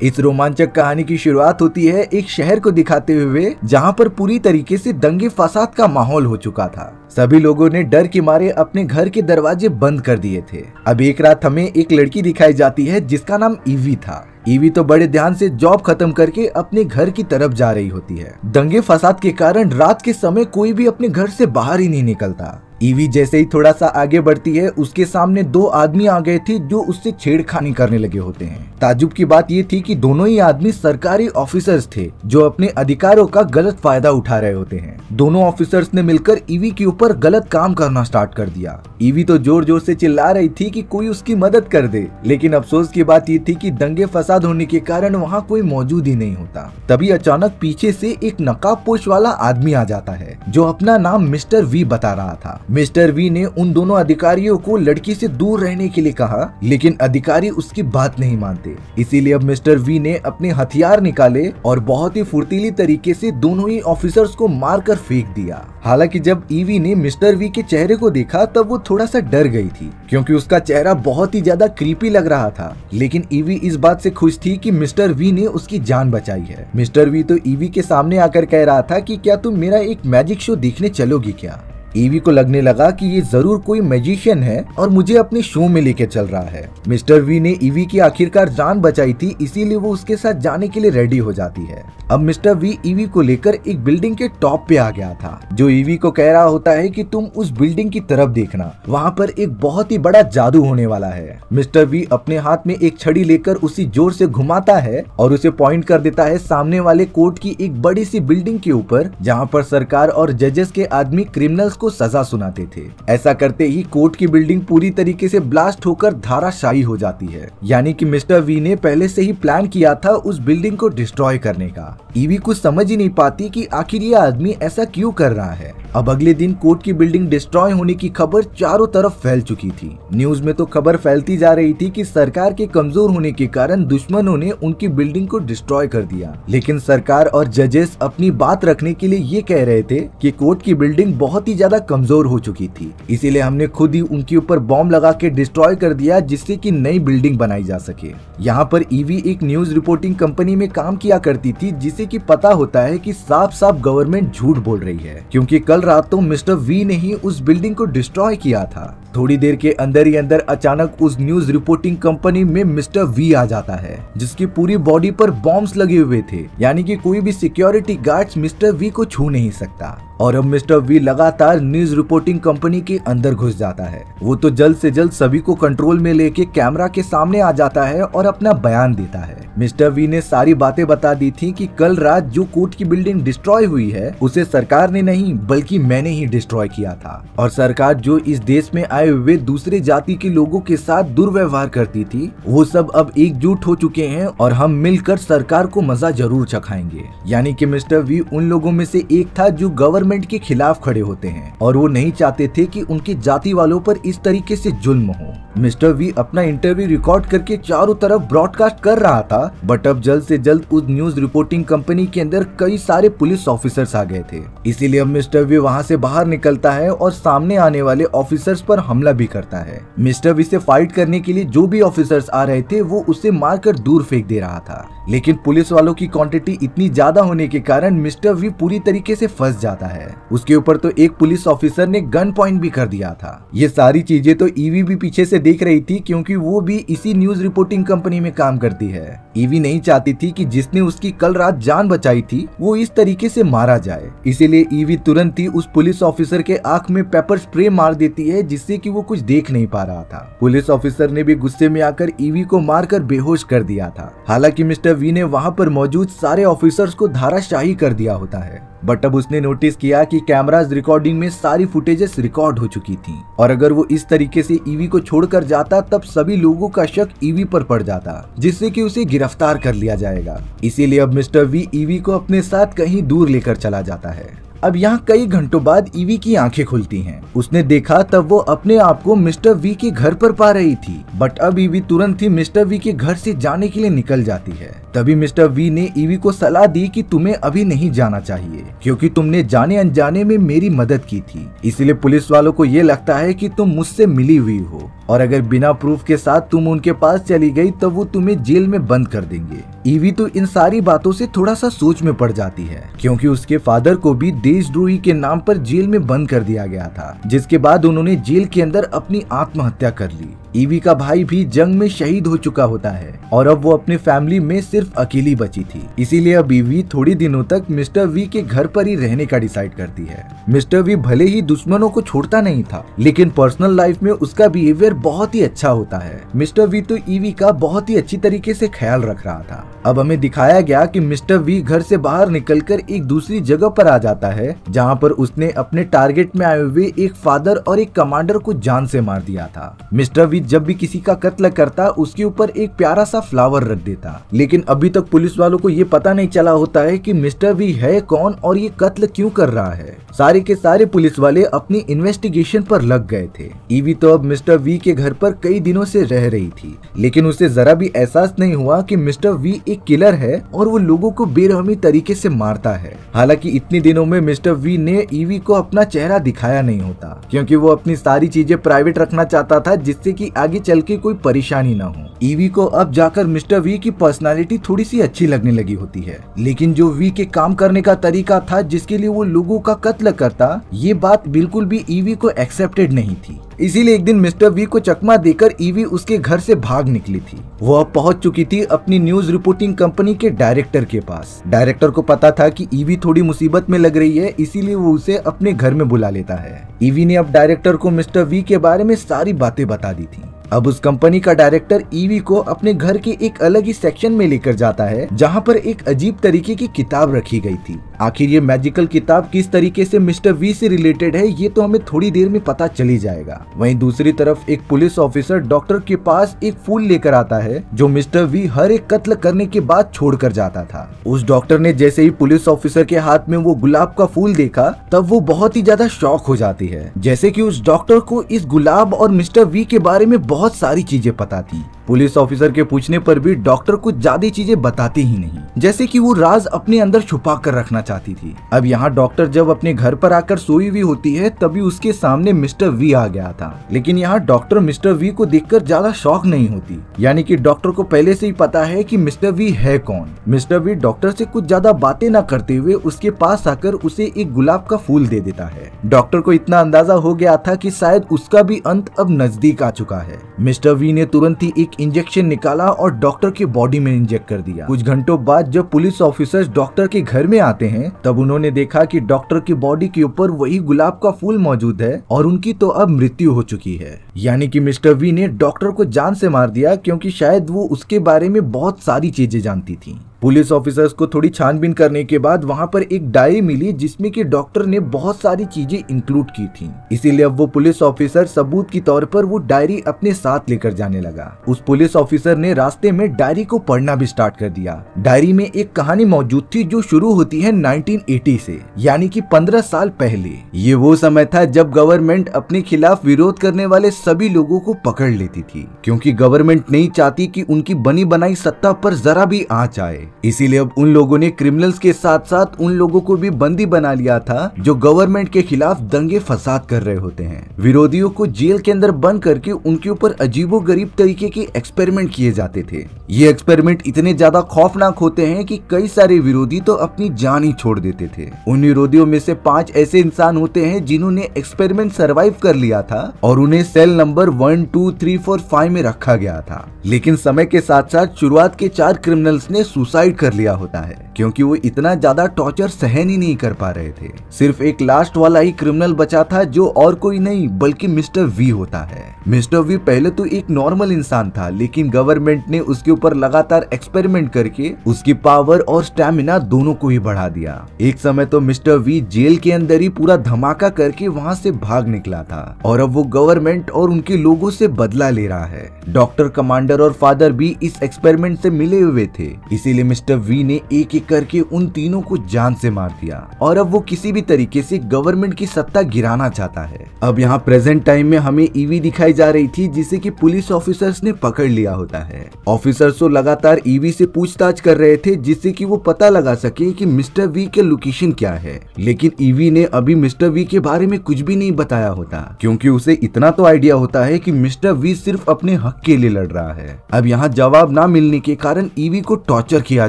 इस रोमांचक कहानी की शुरुआत होती है एक शहर को दिखाते हुए जहां पर पूरी तरीके से दंगे फसाद का माहौल हो चुका था। सभी लोगों ने डर के मारे अपने घर के दरवाजे बंद कर दिए थे। अब एक रात हमें एक लड़की दिखाई जाती है जिसका नाम ईवी था। ईवी तो बड़े ध्यान से जॉब खत्म करके अपने घर की तरफ जा रही होती है। दंगे फसाद के कारण रात के समय कोई भी अपने घर से बाहर ही नहीं निकलता। ईवी जैसे ही थोड़ा सा आगे बढ़ती है उसके सामने दो आदमी आ गए थे जो उससे छेड़खानी करने लगे होते हैं। ताज्जुब की बात ये थी कि दोनों ही आदमी सरकारी ऑफिसर्स थे जो अपने अधिकारों का गलत फायदा उठा रहे होते हैं। दोनों ऑफिसर्स ने मिलकर ईवी के ऊपर गलत काम करना स्टार्ट कर दिया। ईवी तो जोर जोर से चिल्ला रही थी कि कोई उसकी मदद कर दे, लेकिन अफसोस की बात ये थी कि दंगे फसाद होने के कारण वहाँ कोई मौजूद ही नहीं होता। तभी अचानक पीछे से एक नकाबपोश वाला आदमी आ जाता है जो अपना नाम मिस्टर वी बता रहा था। मिस्टर वी ने उन दोनों अधिकारियों को लड़की से दूर रहने के लिए कहा, लेकिन अधिकारी उसकी बात नहीं मानते। इसीलिए अब मिस्टर वी ने अपने हथियार निकाले और बहुत ही फुर्तीली तरीके से दोनों ही ऑफिसर्स को मारकर फेंक दिया। हालांकि जब ईवी ने मिस्टर वी के चेहरे को देखा तब वो थोड़ा सा डर गई थी क्योंकि उसका चेहरा बहुत ही ज्यादा क्रीपी लग रहा था। लेकिन ईवी इस बात से खुश थी कि मिस्टर वी ने उसकी जान बचाई है। मिस्टर वी तो ईवी के सामने आकर कह रहा था कि क्या तुम मेरा एक मैजिक शो देखने चलोगी क्या। ईवी को लगने लगा कि ये जरूर कोई मैजिशियन है और मुझे अपने शो में लेके चल रहा है। मिस्टर वी ने ईवी की आखिरकार जान बचाई थी, इसीलिए वो उसके साथ जाने के लिए रेडी हो जाती है। अब मिस्टर वी ईवी को लेकर एक बिल्डिंग के टॉप पे आ गया था जो ईवी को कह रहा होता है कि तुम उस बिल्डिंग की तरफ देखना, वहाँ पर एक बहुत ही बड़ा जादू होने वाला है। मिस्टर वी अपने हाथ में एक छड़ी लेकर उसी जोर से घुमाता है और उसे पॉइंट कर देता है सामने वाले कोर्ट की एक बड़ी सी बिल्डिंग के ऊपर जहाँ पर सरकार और जजेस के आदमी क्रिमिनल्स को सजा सुनाते थे। ऐसा करते ही कोर्ट की बिल्डिंग पूरी तरीके से ब्लास्ट होकर धाराशायी हो जाती है। यानी कि मिस्टर वी ने पहले से ही प्लान किया था उस बिल्डिंग को डिस्ट्रॉय करने का। ईवी कुछ समझ ही नहीं पाती कि आखिर ये आदमी ऐसा क्यों कर रहा है। अब अगले दिन कोर्ट की बिल्डिंग डिस्ट्रॉय होने की खबर चारों तरफ फैल चुकी थी। न्यूज में तो खबर फैलती जा रही थी कि सरकार के कमजोर होने के कारण दुश्मनों ने उनकी बिल्डिंग को डिस्ट्रॉय कर दिया। लेकिन सरकार और जजेस अपनी बात रखने के लिए ये कह रहे थे कि कोर्ट की बिल्डिंग बहुत ही ज्यादा कमजोर हो चुकी थी, इसीलिए हमने खुद ही उनके ऊपर बॉम्ब लगा के डिस्ट्रॉय कर दिया जिससे कि नई बिल्डिंग बनाई जा सके। यहाँ पर ईवी एक न्यूज रिपोर्टिंग कंपनी में काम किया करती थी जिसे कि पता होता है कि साफ साफ गवर्नमेंट झूठ बोल रही है, क्योंकि कल रात तो मिस्टर वी ने ही उस बिल्डिंग को डिस्ट्रॉय किया था। थोड़ी देर के अंदर ही अंदर अचानक उस न्यूज रिपोर्टिंग कंपनी में मिस्टर वी आ जाता है जिसकी पूरी बॉडी पर बॉम्ब्स लगे हुए थे, यानी कि कोई भी सिक्योरिटी गार्ड्स मिस्टर वी को छू नहीं सकता। और अब मिस्टर वी लगातार न्यूज रिपोर्टिंग कंपनी के अंदर घुस जाता है। वो तो जल्द से जल्द सभी को कंट्रोल में लेके कैमरा के सामने आ जाता है और अपना बयान देता है। मिस्टर वी ने सारी बातें बता दी थी कि कल रात जो कोर्ट की बिल्डिंग डिस्ट्रॉय हुई है उसे सरकार ने नहीं बल्कि मैंने ही डिस्ट्रॉय किया था, और सरकार जो इस देश में आए हुए दूसरे जाति के लोगों के साथ दुर्व्यवहार करती थी वो सब अब एकजुट हो चुके हैं और हम मिलकर सरकार को मजा जरूर चखाएंगे। यानी कि मिस्टर वी उन लोगों में से एक था जो गवर्नमेंट के खिलाफ खड़े होते हैं और वो नहीं चाहते थे कि उनकी जाति वालों पर इस तरीके से जुल्म हो। मिस्टर वी अपना इंटरव्यू रिकॉर्ड करके चारों तरफ ब्रॉडकास्ट कर रहा था, बट अब जल्द से जल्द उस न्यूज रिपोर्टिंग कंपनी के अंदर कई सारे पुलिस ऑफिसर्स आ गए थे। इसीलिए अब मिस्टर वी वहां से बाहर निकलता है और सामने आने वाले ऑफिसर्स पर हमला भी करता है। मिस्टर वी से फाइट करने के लिए जो भी ऑफिसर्स आ रहे थे वो उसे मारकर दूर फेंक दे रहा था, लेकिन पुलिस वालों की क्वांटिटी इतनी ज्यादा होने के कारण मिस्टर वी पूरी तरीके से फंस जाता है। उसके ऊपर तो एक पुलिस ऑफिसर ने गन पॉइंट भी कर दिया था। ये सारी चीजें तो ईवी भी पीछे से देख रही थी क्योंकि वो भी इसी न्यूज रिपोर्टिंग कंपनी में काम करती है। ईवी नहीं चाहती थी कि जिसने उसकी कल रात जान बचाई थी वो इस तरीके से मारा जाए, इसीलिए ईवी तुरंत ही उस पुलिस ऑफिसर के आंख में पेपर स्प्रे मार देती है जिससे कि वो कुछ देख नहीं पा रहा था। पुलिस ऑफिसर ने भी गुस्से में आकर ईवी को मारकर बेहोश कर दिया था। हालांकि मिस्टर वी ने वहां पर मौजूद सारे ऑफिसर्स को धाराशाही कर दिया होता है, बट अब उसने नोटिस किया कि कैमरास रिकॉर्डिंग में सारी फुटेजेस रिकॉर्ड हो चुकी थी और अगर वो इस तरीके से ईवी को छोड़कर जाता तब सभी लोगों का शक ईवी पर पड़ जाता जिससे कि उसे गिरफ्तार कर लिया जाएगा। इसीलिए अब मिस्टर वी ईवी को अपने साथ कहीं दूर लेकर चला जाता है। अब यहाँ कई घंटों बाद ईवी की आंखें खुलती हैं। उसने देखा तब वो अपने आप को मिस्टर वी के घर पर पा रही थी, बट अब ईवी तुरंत ही मिस्टर वी के घर से जाने के लिए निकल जाती है। तभी मिस्टर वी ने ईवी को सलाह दी कि तुम्हें अभी नहीं जाना चाहिए क्योंकि तुमने जाने अनजाने में मेरी मदद की थी, इसलिए पुलिस वालों को ये लगता है कि तुम मुझसे मिली हुई हो और अगर बिना प्रूफ के साथ तुम उनके पास चली गई तो वो तुम्हें जेल में बंद कर देंगे। ईवी तो इन सारी बातों से थोड़ा सा सोच में पड़ जाती है क्योंकि उसके फादर को भी देशद्रोही के नाम पर जेल में बंद कर दिया गया था, जिसके बाद उन्होंने जेल के अंदर अपनी आत्महत्या कर ली। ईवी का भाई भी जंग में शहीद हो चुका होता है और अब वो अपने फैमिली में सिर्फ अकेली बची थी, इसीलिए अब ईवी थोड़ी दिनों तक मिस्टर वी के घर पर ही रहने का डिसाइड करती है। मिस्टर वी भले ही दुश्मनों को छोड़ता नहीं था, लेकिन पर्सनल लाइफ में उसका बिहेवियर बहुत ही अच्छा होता है। मिस्टर वी तो ईवी का बहुत ही अच्छी तरीके से ख्याल रख रहा था। अब हमें दिखाया गया कि मिस्टर वी घर से बाहर निकलकर एक दूसरी जगह पर आ जाता है जहाँ पर उसने अपने टारगेट में आए हुए एक फादर और एक कमांडर को जान से मार दिया था। मिस्टर वी जब भी किसी का कत्ल करता उसके ऊपर एक प्यारा सा फ्लावर रख देता, लेकिन अभी तक पुलिस वालों को ये पता नहीं चला होता है कि मिस्टर वी है कौन और ये कत्ल क्यों कर रहा है। सारे के सारे पुलिस वाले अपनी इन्वेस्टिगेशन पर लग गए थे। ईवी तो अब मिस्टर वी के घर पर कई दिनों से रह रही थी, लेकिन उसे जरा भी एहसास नहीं हुआ कि मिस्टर वी एक किलर है और वो लोगों को बेरहमी तरीके से मारता है। हालांकि इतने दिनों में मिस्टर वी ने ईवी को अपना चेहरा दिखाया नहीं होता क्योंकि वो अपनी सारी चीजें प्राइवेट रखना चाहता था, जिससे कि आगे चल के कोई परेशानी ना हो। ईवी को अब जाकर मिस्टर वी की पर्सनालिटी थोड़ी सी अच्छी लगने लगी होती है, लेकिन जो वी के काम करने का तरीका था जिसके लिए वो लोगों का कत्ल करता, ये बात बिल्कुल भी ईवी को एक्सेप्टेड नहीं थी। इसीलिए एक दिन मिस्टर वी को चकमा देकर ईवी उसके घर से भाग निकली थी। वो अब पहुंच चुकी थी अपनी न्यूज रिपोर्टिंग कंपनी के डायरेक्टर के पास। डायरेक्टर को पता था कि ईवी थोड़ी मुसीबत में लग रही है, इसीलिए वो उसे अपने घर में बुला लेता है। ईवी ने अब डायरेक्टर को मिस्टर वी के बारे में सारी बातें बता दी थी। अब उस कंपनी का डायरेक्टर ईवी को अपने घर के एक अलग ही सेक्शन में लेकर जाता है जहां पर एक अजीब तरीके की किताब रखी गई थी। आखिर ये मैजिकल किताब किस तरीके से मिस्टर वी से रिलेटेड है ये तो हमें थोड़ी देर में पता चली जाएगा। वहीं दूसरी तरफ एक पुलिस ऑफिसर डॉक्टर के पास एक फूल लेकर आता है जो मिस्टर वी हर एक कत्ल करने के बाद छोड़कर जाता था। उस डॉक्टर ने जैसे ही पुलिस ऑफिसर के हाथ में वो गुलाब का फूल देखा तब वो बहुत ही ज्यादा शॉक हो जाती है, जैसे कि उस डॉक्टर को इस गुलाब और मिस्टर वी के बारे में बहुत सारी चीजें पता थी। पुलिस ऑफिसर के पूछने पर भी डॉक्टर कुछ ज्यादा चीजें बताती ही नहीं, जैसे कि वो राज अपने अंदर छुपा कर रखना चाहती थी। अब यहाँ डॉक्टर जब अपने घर पर आकर सोई हुई होती है तभी उसके सामने मिस्टर वी आ गया था, लेकिन यहाँ डॉक्टर मिस्टर वी को देखकर ज्यादा शॉक नहीं होती, यानी कि डॉक्टर को पहले से ही पता है कि मिस्टर वी है कौन। मिस्टर वी डॉक्टर से कुछ ज्यादा बातें न करते हुए उसके पास आकर उसे एक गुलाब का फूल दे देता है। डॉक्टर को इतना अंदाजा हो गया था कि शायद उसका भी अंत अब नजदीक आ चुका है। मिस्टर वी ने तुरंत ही एक इंजेक्शन निकाला और डॉक्टर की बॉडी में इंजेक्ट कर दिया। कुछ घंटों बाद जब पुलिस ऑफिसर्स डॉक्टर के घर में आते हैं तब उन्होंने देखा कि डॉक्टर की बॉडी के ऊपर वही गुलाब का फूल मौजूद है और उनकी तो अब मृत्यु हो चुकी है। यानी कि मिस्टर वी ने डॉक्टर को जान से मार दिया क्योंकि शायद वो उसके बारे में बहुत सारी चीजें जानती थी। पुलिस ऑफिसर्स को थोड़ी छानबीन करने के बाद वहां पर एक डायरी मिली जिसमें कि डॉक्टर ने बहुत सारी चीजें इंक्लूड की थी, इसीलिए अब वो पुलिस ऑफिसर सबूत के तौर पर वो डायरी अपने साथ लेकर जाने लगा। उस पुलिस ऑफिसर ने रास्ते में डायरी को पढ़ना भी स्टार्ट कर दिया। डायरी में एक कहानी मौजूद थी जो शुरू होती है 1980 से, यानी कि 15 साल पहले। ये वो समय था जब गवर्नमेंट अपने खिलाफ विरोध करने वाले सभी लोगों को पकड़ लेती थी, क्योंकि गवर्नमेंट नहीं चाहती कि उनकी बनी बनाई सत्ता पर जरा भी आंच आए। इसीलिए अब उन लोगों ने क्रिमिनल्स के साथ साथ उन लोगों को भी बंदी बना लिया था जो गवर्नमेंट के खिलाफ दंगे फसाद कर रहे होते हैं। विरोधियों को जेल के अंदर बंद करके उनके ऊपर अजीबोगरीब तरीके के एक्सपेरिमेंट किए जाते थे। ये एक्सपेरिमेंट इतने ज्यादा खौफनाक होते हैं कि कई सारे विरोधी तो अपनी जान ही छोड़ देते थे। उन विरोधियों में से 5 ऐसे इंसान होते हैं जिन्होंने एक्सपेरिमेंट सर्वाइव कर लिया था और उन्हें सेल नंबर 1, 2, 3, 4, 5 में रखा गया था। लेकिन समय के साथ साथ शुरुआत के 4 क्रिमिनल्स ने सुसाइड कर लिया होता है क्योंकि वो इतना ज्यादा टॉर्चर सहन ही नहीं कर पा रहे थे। सिर्फ एक लास्ट वाला ही क्रिमिनल बचा था जो और कोई नहीं बल्कि मिस्टर वी होता है। मिस्टर वी पहले तो एक नॉर्मल इंसान था, लेकिन गवर्नमेंट ने उसके ऊपर लगातार एक्सपेरिमेंट करके उसकी पावर और स्टैमिना दोनों को ही बढ़ा दिया। एक समय तो मिस्टर वी जेल के अंदर ही पूरा धमाका करके वहाँ से भाग निकला था और अब वो गवर्नमेंट और उनके लोगों से बदला ले रहा है। डॉक्टर, कमांडर और फादर भी इस एक्सपेरिमेंट से मिले हुए थे, इसीलिए मिस्टर वी ने एक एक करके उन तीनों को जान से मार दिया और अब वो किसी भी तरीके से गवर्नमेंट की सत्ता गिराना चाहता है। अब यहाँ प्रेजेंट टाइम में हमें ईवी दिखाई जा रही थी, जिसे कि पुलिस ऑफिसर्स ने पकड़ लिया होता है। ऑफिसर्स तो लगातार ईवी से पूछताछ कर रहे थे, जिससे कि वो पता लगा सके कि मिस्टर वी के लोकेशन क्या है, लेकिन ईवी ने अभी मिस्टर वी के बारे में कुछ भी नहीं बताया होता, क्योंकि उसे इतना तो आइडिया होता है कि मिस्टर वी सिर्फ अपने हक के लिए लड़ रहा है। अब यहाँ जवाब ना मिलने के कारण ईवी को टॉर्चर किया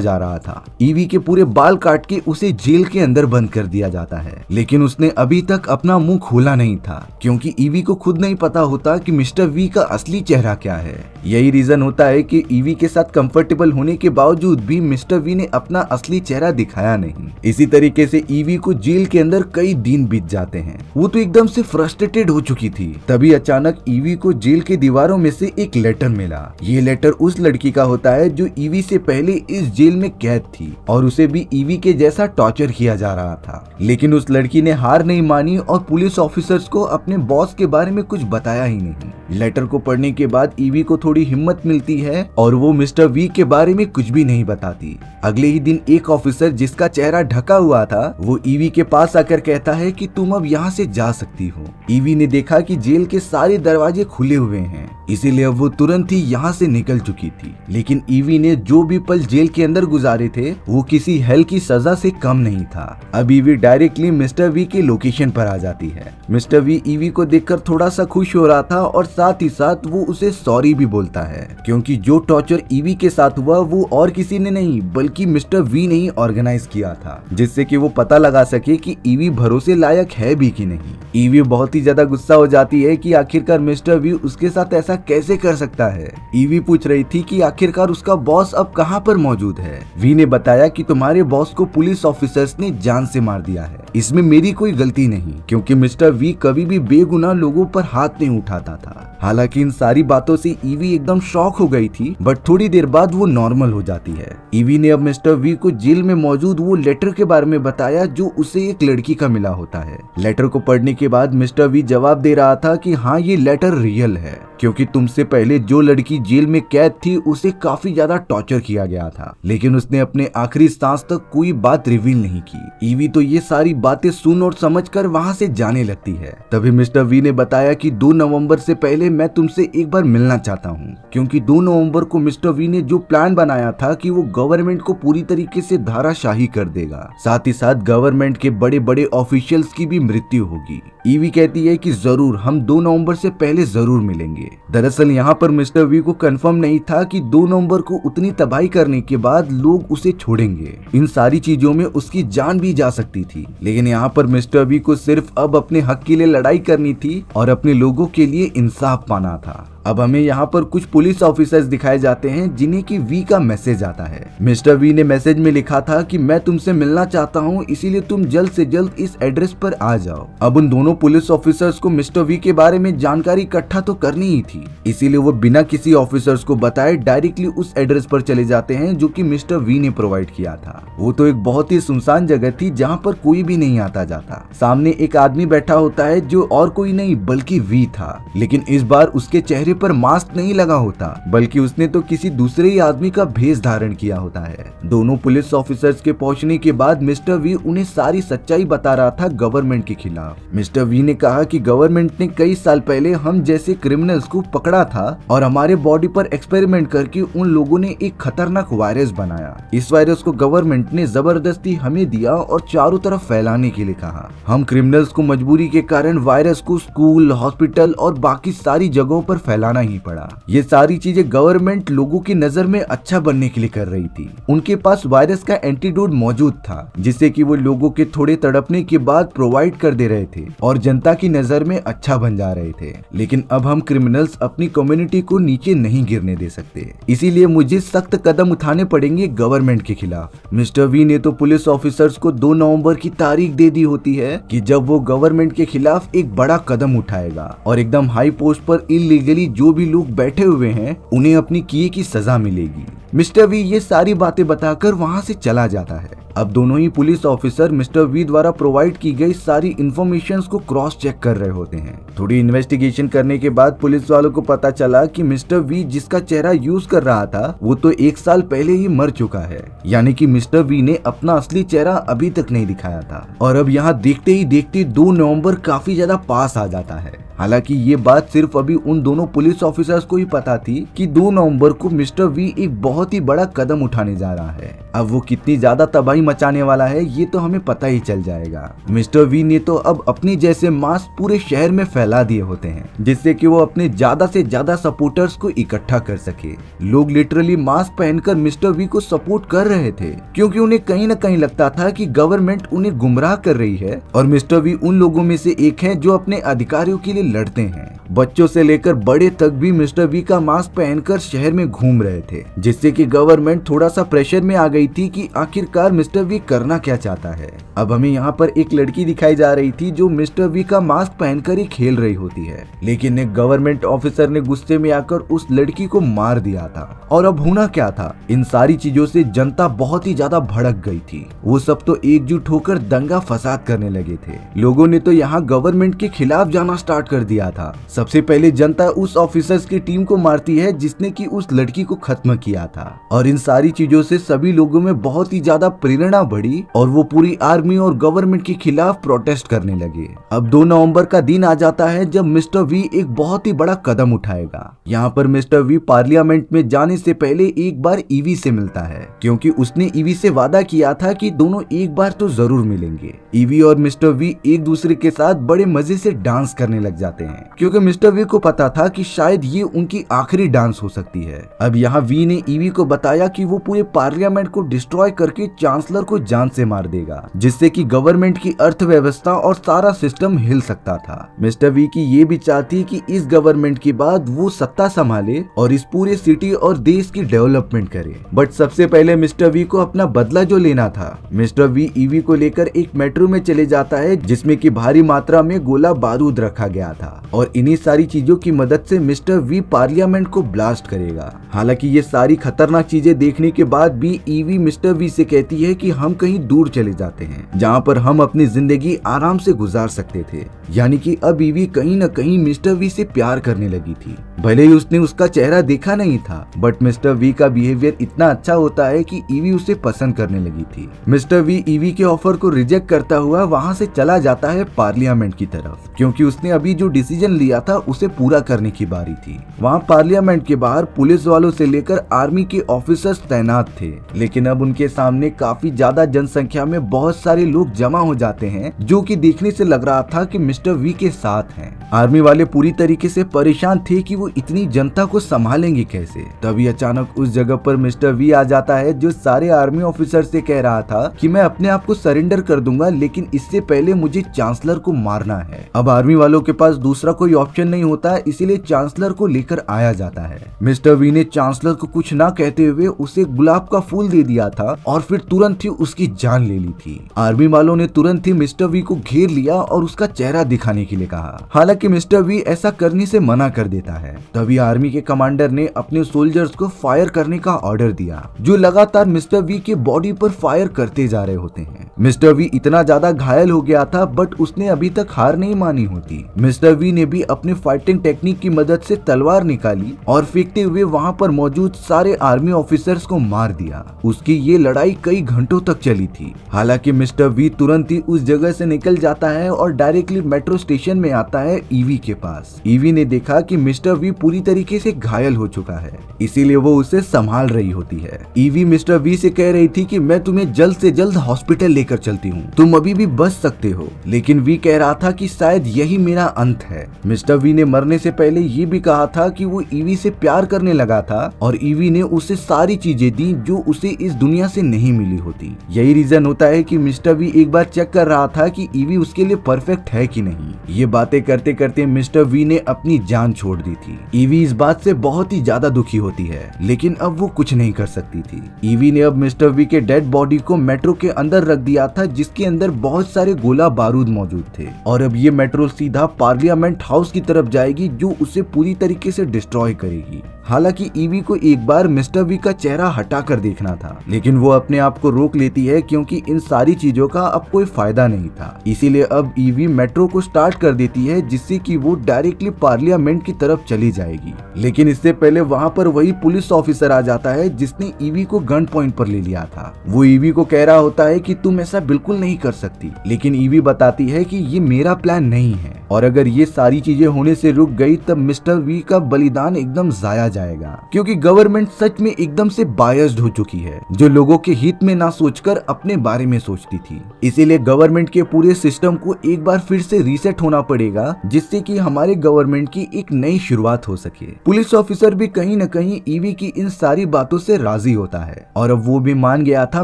जा रहा था। ईवी के पूरे बाल काट के उसे जेल के अंदर बंद कर दिया जाता है, लेकिन उसने अभी तक अपना मुंह खोला नहीं था, क्योंकि ईवी को खुद नहीं पता होता कि मिस्टर वी का असली चेहरा क्या है। यही रीजन होता है कि ईवी के साथ कंफर्टेबल होने के बावजूद भी मिस्टर वी ने अपना असली चेहरा दिखाया नहीं। इसी तरीके से ईवी को जेल के अंदर कई दिन बीत जाते हैं। वो तो एकदम से फ्रस्ट्रेटेड हो चुकी थी। तभी अचानक ईवी को जेल के दीवारों में से एक लेटर मिला। ये लेटर उस लड़की का होता है जो ईवी से पहले इस जेल में कैद थी और उसे भी ईवी के जैसा टॉर्चर किया जा रहा था, लेकिन उस लड़की ने हार नहीं मानी और पुलिस ऑफिसर्स को अपने बॉस के बारे में कुछ बताया ही नहीं। लेटर को पढ़ने के बाद ईवी को थोड़ी हिम्मत मिलती है और वो मिस्टर वी के बारे में कुछ भी नहीं बताती। अगले ही दिन एक ऑफिसर जिसका चेहरा ढका हुआ था, वो ईवी के पास आकर कहता है कि तुम अब यहाँ से जा सकती हो। ईवी ने देखा कि जेल के सारे दरवाजे खुले हुए हैं, इसीलिए अब वो तुरंत ही यहाँ से निकल चुकी थी। लेकिन ईवी ने जो भी पल जेल के अंदर गुजारे थे वो किसी हेल की सजा से कम नहीं था। अब ईवी डायरेक्टली मिस्टर वी के लोकेशन पर आ जाती है। मिस्टर वी ईवी को देखकर थोड़ा सा खुश हो रहा था और साथ ही साथ वो उसे सॉरी भी बोलता है, क्योंकि जो टॉर्चर ईवी के साथ हुआ वो और किसी ने नहीं बल्कि मिस्टर वी ने ही ऑर्गेनाइज किया था, जिससे कि वो पता लगा सके कि ईवी भरोसे लायक है भी कि नहीं। ईवी बहुत ही ज्यादा गुस्सा हो जाती है कि आखिरकार मिस्टर वी उसके साथ ऐसा कैसे कर सकता है। ईवी पूछ रही थी कि आखिरकार उसका बॉस अब कहाँ पर मौजूद है। वी ने बताया कि तुम्हारे बॉस को पुलिस ऑफिसर्स ने जान से मार दिया है, इसमें मेरी कोई गलती नहीं, क्योंकि मिस्टर वी कभी भी बेगुनाह लोगों पर हाथ नहीं उठाता था। हालांकि इन सारी बातों से ईवी एकदम शॉक हो गई थी, बट थोड़ी देर बाद वो नॉर्मल हो जाती है। ईवी ने अब मिस्टर वी को जेल में मौजूद वो लेटर के बारे में बताया जो उसे एक लड़की का मिला होता है। लेटर को पढ़ने के बाद मिस्टर वी जवाब दे रहा था कि हाँ, ये लेटर रियल है, क्योंकि तुमसे पहले जो लड़की जेल में कैद थी उसे काफी ज्यादा टॉर्चर किया गया था, लेकिन उसने अपने आखिरी सांस तक कोई बात रिवील नहीं की। ईवी तो ये सारी बातें सुन और समझकर वहाँ से जाने लगती है। तभी मिस्टर वी ने बताया कि 2 नवंबर से पहले मैं तुमसे एक बार मिलना चाहता हूँ, क्योंकि 2 नवंबर को मिस्टर वी ने जो प्लान बनाया था कि वो गवर्नमेंट को पूरी तरीके से धाराशाही कर देगा, साथ ही साथ गवर्नमेंट के बड़े बड़े ऑफिशियल्स की भी मृत्यु होगी। ईवी कहती है कि जरूर, हम 2 नवंबर से पहले जरूर मिलेंगे। दरअसल यहाँ पर मिस्टर वी को कंफर्म नहीं था कि 2 नवंबर को उतनी तबाही करने के बाद लोग उसे छोड़ेंगे। इन सारी चीजों में उसकी जान भी जा सकती थी, लेकिन यहाँ पर मिस्टर वी को सिर्फ अब अपने हक के लिए लड़ाई करनी थी और अपने लोगों के लिए इंसाफ पाना था। अब हमें यहाँ पर कुछ पुलिस ऑफिसर्स दिखाए जाते हैं जिन्हें की वी का मैसेज आता है। मिस्टर वी ने मैसेज में लिखा था कि मैं तुमसे मिलना चाहता हूँ, इसीलिए तुम जल्द से जल्द इस एड्रेस पर आ जाओ। अब उन दोनों पुलिस ऑफिसर्स को मिस्टर वी के बारे में जानकारी इकट्ठा तो करनी ही थी, इसीलिए वो बिना किसी ऑफिसर्स को बताए डायरेक्टली उस एड्रेस पर चले जाते हैं जो कि मिस्टर वी ने प्रोवाइड किया था। वो तो एक बहुत ही सुनसान जगह थी जहाँ पर कोई भी नहीं आता जाता। सामने एक आदमी बैठा होता है जो और कोई नहीं बल्कि वी था, लेकिन इस बार उसके चेहरे पर मास्क नहीं लगा होता, बल्कि उसने तो किसी दूसरे ही आदमी का भेष धारण किया होता है। दोनों पुलिस ऑफिसर्स के पहुंचने के बाद मिस्टर वी उन्हें सारी सच्चाई बता रहा था गवर्नमेंट के खिलाफ। मिस्टर वी ने कहा कि गवर्नमेंट ने कई साल पहले हम जैसे क्रिमिनल्स को पकड़ा था और हमारे बॉडी पर एक्सपेरिमेंट करके उन लोगों ने एक खतरनाक वायरस बनाया। इस वायरस को गवर्नमेंट ने जबरदस्ती हमें दिया और चारों तरफ फैलाने के लिए कहा। हम क्रिमिनल्स को मजबूरी के कारण वायरस को स्कूल, हॉस्पिटल और बाकी सारी जगहों पर फैला चलाना ही पड़ा। ये सारी चीजें गवर्नमेंट लोगों की नजर में अच्छा बनने के लिए कर रही थी। उनके पास वायरस का एंटीडोट मौजूद था जिससे कि वो लोगों के थोड़े तड़पने के बाद प्रोवाइड कर दे रहे थे और जनता की नजर में अच्छा बन जा रहे थे। लेकिन अब हम क्रिमिनल्स अपनी कम्युनिटी को नीचे नहीं गिरने दे सकते, इसीलिए मुझे सख्त कदम उठाने पड़ेंगे गवर्नमेंट के खिलाफ। मिस्टर वी ने तो पुलिस ऑफिसर्स को 2 नवंबर की तारीख दे दी होती है कि जब वो गवर्नमेंट के खिलाफ एक बड़ा कदम उठाएगा और एकदम हाई पोस्ट पर इलीगली जो भी लोग बैठे हुए हैं उन्हें अपनी किए की सजा मिलेगी। मिस्टर वी ये सारी बातें बताकर वहां से चला जाता है। अब दोनों ही पुलिस ऑफिसर मिस्टर वी द्वारा प्रोवाइड की गई सारी इन्फॉर्मेशन को क्रॉस चेक कर रहे होते हैं। थोड़ी इन्वेस्टिगेशन करने के बाद पुलिस वालों को पता चला कि मिस्टर वी जिसका चेहरा यूज कर रहा था वो तो 1 साल पहले ही मर चुका है, यानी कि मिस्टर वी ने अपना असली चेहरा अभी तक नहीं दिखाया था। और अब यहाँ देखते ही देखते 2 नवंबर काफी ज्यादा पास आ जाता है। हालांकि ये बात सिर्फ अभी उन दोनों पुलिस ऑफिसर्स को ही पता थी कि 2 नवंबर को मिस्टर वी एक बहुत ही बड़ा कदम उठाने जा रहा है। अब वो कितनी ज्यादा तबाही मचाने वाला है ये तो हमें पता ही चल जाएगा। मिस्टर वी ने तो अब अपने जैसे मास्क पूरे शहर में फैला दिए होते हैं जिससे कि वो अपने ज्यादा से ज्यादा सपोर्टर्स को इकट्ठा कर सके। लोग लिटरली मास्क पहनकर मिस्टर वी को सपोर्ट कर रहे थे क्योंकि उन्हें कहीं न कहीं लगता था कि गवर्नमेंट उन्हें गुमराह कर रही है और मिस्टर वी उन लोगों में से एक है जो अपने अधिकारियों के लिए लड़ते हैं। बच्चों से लेकर बड़े तक भी मिस्टर वी का मास्क पहनकर शहर में घूम रहे थे जिससे कि गवर्नमेंट थोड़ा सा प्रेशर में आ गई थी कि आखिरकार मिस्टर वी करना क्या चाहता है। अब हमें यहाँ पर एक लड़की दिखाई जा रही थी जो मिस्टर वी का मास्क पहनकर ही खेल रही होती है, लेकिन एक गवर्नमेंट ऑफिसर ने गुस्से में आकर उस लड़की को मार दिया था। और अब होना क्या था, इन सारी चीजों से जनता बहुत ही ज्यादा भड़क गई थी। वो सब तो एकजुट होकर दंगा फसाद करने लगे थे। लोगों ने तो यहाँ गवर्नमेंट के खिलाफ जाना स्टार्ट कर दिया था। सबसे पहले जनता उस ऑफिसर्स की टीम को मारती है जिसने कि उस लड़की को खत्म किया था। और इन सारी चीजों से सभी लोगों में बहुत ही ज्यादा प्रेरणा बढ़ी और वो पूरी आर्मी और गवर्नमेंट के खिलाफ प्रोटेस्ट करने लगे। अब 2 नवंबर का दिन आ जाता है जब मिस्टर वी एक बहुत ही बड़ा कदम उठाएगा। यहाँ पर मिस्टर वी पार्लियामेंट में जाने से पहले एक बार ईवी से मिलता है क्योंकि उसने ईवी से वादा किया था कि दोनों एक बार तो जरूर मिलेंगे। ईवी और मिस्टर वी एक दूसरे के साथ बड़े मजे से डांस करने लग जाते हैं क्योंकि मिस्टर वी को पता था कि शायद ये उनकी आखिरी डांस हो सकती है। अब यहाँ वी ने ईवी को बताया कि वो पूरे पार्लियामेंट को डिस्ट्रॉय करके चांसलर को जान से मार देगा जिससे कि गवर्नमेंट की अर्थव्यवस्था और सारा सिस्टम हिल सकता था। मिस्टर वी की ये भी चाह थी कि इस गवर्नमेंट के बाद वो सत्ता संभाले और इस पूरे सिटी और देश की डेवलपमेंट करे। बट सबसे पहले मिस्टर वी को अपना बदला जो लेना था। मिस्टर वी ईवी को लेकर एक मेट्रो में चले जाता है जिसमें कि भारी मात्रा में गोला बारूद रखा गया था और इन्हीं सारी चीजों की मदद से मिस्टर वी पार्लियामेंट को ब्लास्ट करेगा। हालांकि ये सारी खतरनाक चीजें देखने के बाद भी ईवी मिस्टर वी से कहती है कि हम कहीं दूर चले जाते हैं जहां पर हम अपनी जिंदगी आराम से गुजार सकते थे। यानी कि अब ईवी कहीं न कहीं मिस्टर वी से प्यार करने लगी थी। भले ही उसने उसका चेहरा देखा नहीं था बट मिस्टर वी का बिहेवियर इतना अच्छा होता है कि ईवी उसे पसंद करने लगी थी। मिस्टर वी ईवी के ऑफर को रिजेक्ट करता हुआ वहां से चला जाता है पार्लियामेंट की तरफ क्योंकि उसने अभी जो डिसीजन लिया था उसे पूरा करने की बारी थी। वहाँ पार्लियामेंट के बाहर पुलिस वालों से लेकर आर्मी के ऑफिसर्स तैनात थे, लेकिन अब उनके सामने काफी ज्यादा जनसंख्या में बहुत सारे लोग जमा हो जाते हैं जो कि देखने से लग रहा था कि मिस्टर वी के साथ हैं। आर्मी वाले पूरी तरीके से परेशान थे कि वो इतनी जनता को संभालेंगे कैसे। तभी अचानक उस जगह पर मिस्टर वी आ जाता है जो सारे आर्मी ऑफिसर से कह रहा था कि मैं अपने आप को सरेंडर कर दूंगा लेकिन इससे पहले मुझे चांसलर को मारना है। अब आर्मी वालों के पास दूसरा कोई ऑप्शन नहीं होता है, इसीलिए चांसलर को लेकर आया जाता है। मिस्टर वी ने चांसलर को कुछ ना कहते हुए उसे गुलाब का फूल दे दिया था और फिर तुरंत ही उसकी जान ले ली थी। आर्मी वालों ने तुरंत ही मिस्टर वी को घेर लिया और उसका चेहरा दिखाने के लिए कहा। हालांकि मिस्टर वी ऐसा करने से मना कर देता है। तभी आर्मी के कमांडर ने अपने सोल्जर्स को फायर करने का ऑर्डर दिया जो लगातार मिस्टर वी के बॉडी पर फायर करते जा रहे होते हैं। मिस्टर वी इतना ज्यादा घायल हो गया था बट उसने अभी तक हार नहीं मानी होती। मिस्टर वी ने भी अपने फाइटिंग टेक्निक की मदद से तलवार निकाली और फेंकते हुए वहां पर मौजूद सारे आर्मी ऑफिसर्स को मार दिया। उसकी ये लड़ाई कई घंटों तक चली थी। हालांकि मिस्टर वी तुरंत ही उस जगह से निकल जाता है और डायरेक्टली मेट्रो स्टेशन में आता है ईवी के पास। ईवी ने देखा कि मिस्टर वी पूरी तरीके से घायल हो चुका है, इसीलिए वो उसे संभाल रही होती है। ईवी मिस्टर वी से कह रही थी कि मैं तुम्हें जल्द से जल्द हॉस्पिटल लेके लेकर चलती हूँ, तुम अभी भी बच सकते हो। लेकिन वी कह रहा था कि शायद यही मेरा अंत है। मिस्टर वी ने मरने से पहले ये भी कहा था कि वो ईवी से प्यार करने लगा था और ईवी ने उसे सारी चीजें दी जो उसे इस दुनिया से नहीं मिली होती। यही रीजन होता है कि मिस्टर वी एक बार चेक कर रहा था कि ईवी उसके लिए परफेक्ट है कि नहीं। ये बातें करते करते मिस्टर वी ने अपनी जान छोड़ दी थी। ईवी इस बात से बहुत ही ज्यादा दुखी होती है, लेकिन अब वो कुछ नहीं कर सकती थी। ईवी ने अब मिस्टर वी के डेड बॉडी को मेट्रो के अंदर रख दिया था, जिसके अंदर बहुत सारे गोला बारूद मौजूद थे और अब ये मेट्रो सीधा पार्लियामेंट हाउस की तरफ जाएगी, जो उसे पूरी तरीके से डिस्ट्रॉय करेगी। हालांकि ईवी को एक बार मिस्टर वी का चेहरा हटाकर देखना था, लेकिन वो अपने आप को रोक लेती है क्योंकि इन सारी चीजों का अब कोई फायदा नहीं था। इसीलिए अब ईवी मेट्रो को स्टार्ट कर देती है, जिससे कि वो डायरेक्टली पार्लियामेंट की तरफ चली जाएगी। लेकिन इससे पहले वहाँ पर वही पुलिस ऑफिसर आ जाता है जिसने ईवी को गन पॉइंट पर ले लिया था। वो ईवी को कह रहा होता है कि तुम ऐसा बिल्कुल नहीं कर सकती, लेकिन ईवी बताती है कि ये मेरा प्लान नहीं है और अगर ये सारी चीजें होने से रुक गई तब मिस्टर वी का बलिदान एकदम जाया जाएगा, क्योंकि गवर्नमेंट सच में एकदम से बायस्ड हो चुकी है, जो लोगों के हित में ना सोचकर अपने बारे में सोचती थी। इसीलिए गवर्नमेंट के पूरे सिस्टम को एक बार फिर से रीसेट होना पड़ेगा, जिससे कि हमारे गवर्नमेंट की एक नई शुरुआत हो सके। पुलिस ऑफिसर भी कहीं न कहीं ईवी की इन सारी बातों से राजी होता है और अब वो भी मान गया था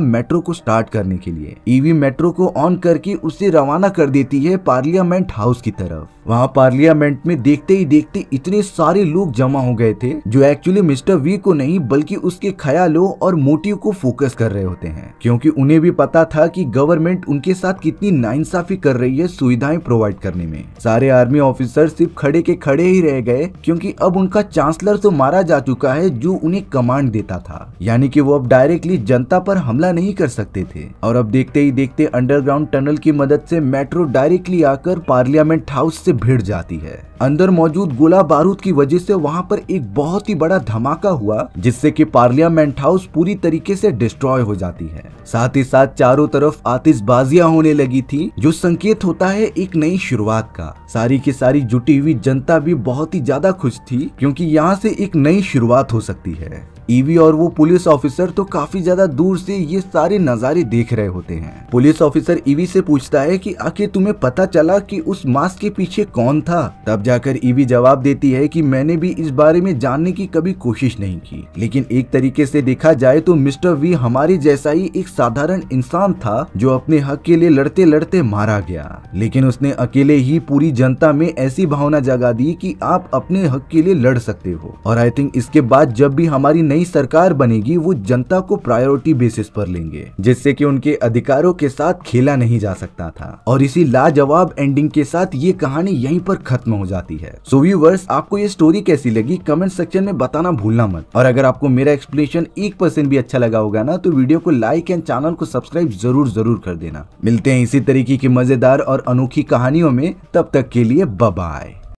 मेट्रो को स्टार्ट करने के लिए। ईवी मेट्रो को ऑन करके उसे रवाना कर देती है पार्लियामेंट हाउस की तरफ। वहाँ पार्लियामेंट में देखते ही देखते इतने सारे लोग जमा हो गए थे जो एक्चुअली मिस्टर वी को नहीं बल्कि उसके ख्यालों और मोटिव को फोकस कर रहे होते हैं, क्योंकि उन्हें भी पता था कि गवर्नमेंट उनके साथ कितनी नाइंसाफी कर रही है सुविधाएं प्रोवाइड करने में। सारे आर्मी ऑफिसर सिर्फ खड़े के खड़े ही रह गए, क्योंकि अब उनका चांसलर तो मारा जा चुका है जो उन्हें कमांड देता था, यानी कि वो अब डायरेक्टली जनता पर हमला नहीं कर सकते थे। और अब देखते ही देखते अंडरग्राउंड टनल की मदद से मेट्रो डायरेक्टली आकर पार्लियामेंट हाउस से भिड़ जाती है। अंदर मौजूद गोला बारूद की वजह से वहां पर एक बहुत ही बड़ा धमाका हुआ, जिससे कि पार्लियामेंट हाउस पूरी तरीके से डिस्ट्रॉय हो जाती है। साथ ही साथ चारों तरफ आतिशबाजियां होने लगी थी, जो संकेत होता है एक नई शुरुआत का। सारी की सारी जुटी हुई जनता भी बहुत ही ज्यादा खुश थी, क्योंकि यहाँ से एक नई शुरुआत हो सकती है। ईवी और वो पुलिस ऑफिसर तो काफी ज्यादा दूर से ये सारे नजारे देख रहे होते हैं। पुलिस ऑफिसर ईवी से पूछता है कि आखिर तुम्हें पता चला कि उस मास्क के पीछे कौन था? तब जाकर ईवी जवाब देती है कि मैंने भी इस बारे में जानने की कभी कोशिश नहीं की, लेकिन एक तरीके से देखा जाए तो मिस्टर वी हमारे जैसा ही एक साधारण इंसान था जो अपने हक के लिए लड़ते लड़ते मारा गया, लेकिन उसने अकेले ही पूरी जनता में ऐसी भावना जगा दी कि आप अपने हक के लिए लड़ सकते हो। और आई थिंक इसके बाद जब भी हमारी नई सरकार बनेगी वो जनता को प्रायोरिटी बेसिस पर लेंगे, जिससे कि उनके अधिकारों के साथ खेला नहीं जा सकता था। और इसी लाजवाब एंडिंग के साथ ये कहानी यहीं पर खत्म हो जाती है। सो व्यूअर्स, आपको ये स्टोरी कैसी लगी कमेंट सेक्शन में बताना भूलना मत। और अगर आपको मेरा एक्सप्लेनेशन 1% भी अच्छा लगा होगा ना, तो वीडियो को लाइक एंड चैनल को सब्सक्राइब जरूर कर देना। मिलते हैं इसी तरीके की मजेदार और अनोखी कहानियों में, तब तक के लिए बाय बाय।